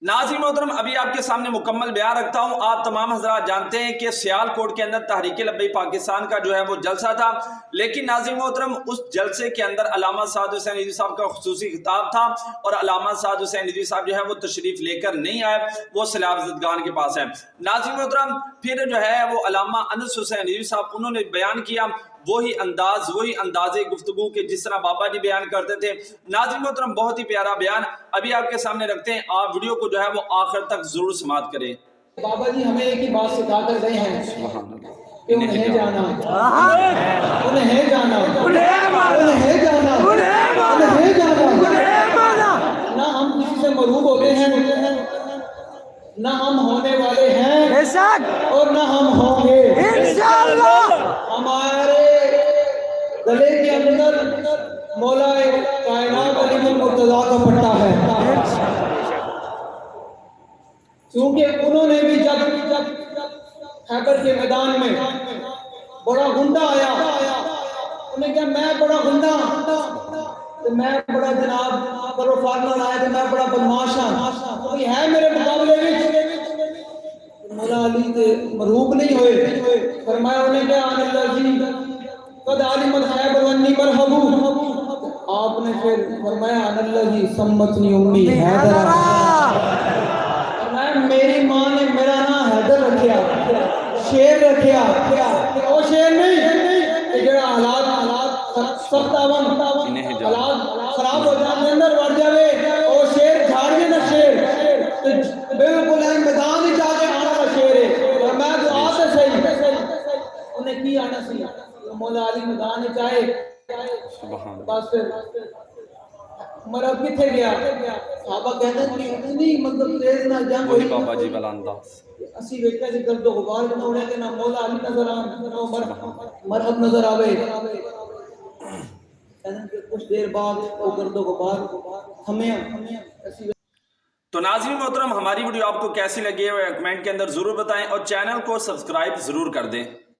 नाज़रीन मोहतरम, अभी आपके सामने मुकम्मल बयान रखता हूँ। आप तमाम हज़रात जानते हैं कि सियालकोट के अंदर तहरीक लब्बैक पाकिस्तान का जो है वो जलसा था, लेकिन नाज़रीन मोहतरम उस जलसे के अंदर अल्लामा साद हुसैन रिज़वी साहब का खुसूसी खिताब था और अल्लामा साद हुसैन रिज़वी साहब जो है वो तशरीफ़ लेकर नहीं आए, वो सैलाब ज़दगान के पास है। नाज़रीन मोहतरम, फिर जो है वो अल्लामा अनस हुसैन रिज़वी साहब उन्होंने बयान किया, वही अंदाज़े गुफ्तगू के जिस तरह बाबा जी बयान करते थे। नाज़रीन मोहतरम, बहुत ही प्यारा बयान अभी आपके सामने रखते हैं, आप वीडियो को जो है वो आखिर तक जरूर समाअत करें। बाबा जी हमें एक ही बात सिखा कर गए हैं कि उन्हें जाना, उन्हें जाना, उन्हें जाना, उन्हें जाना। ना हम किसी से मरूब होते हैं, ना हम होने वाले हैं और ना हम होंगे इंशाअल्लाह। हमारे गले के अंदर मौला कायनात अली मुर्तज़ा का पट्टा है, क्योंकि उन्होंने भी जब खैबर के मैदान में बड़ा गुंडा आया, उन्हें क्या मैं बड़ा गुंडा, तो मैं बड़ा जनाब करो फार्मर आया तो मैं बड़ा बदमाश हाँ, कोई है मेरे मुकाबले में। मौला अली के मरूब नहीं हुए, फरमाया उन्हें क्या अल्लाह जी कद आलिमत खैबर वन्नी मरहबू, आपने फिर फरमाया अल्लाह जी सम्मतनी उम्मी हैदर, मेरी माँ ने मेरा नाम हैदर रखिया, शेर रखिया, वो शेर नहीं जरा हालात सख्त हालात खराब हो जाए अंदर बढ़ जावे, वो शेर झाड़िए ना शेर बिल्कुल है मैदान ही जाके आना का शेर है, और मैं तो आते सही उन्हें की आना सी मौला अली मैदान ही चाहे बस फिर मरब किथे गया, साहबा कहते हैं कि इतनी मतलब तेज ना जंग हुई बाबा जी वाला अंदाज असी वेखा जी गर्दो गुबार बनाने के ना मौला अली नजर आ मरहब नजर आवे, कुछ देर बाद वो गर्दो गुबार हमें। तो नाज़रीन मोहतरम, हमारी वीडियो आपको कैसी लगी है कमेंट के अंदर जरूर बताएं और चैनल को सब्सक्राइब जरूर कर दें।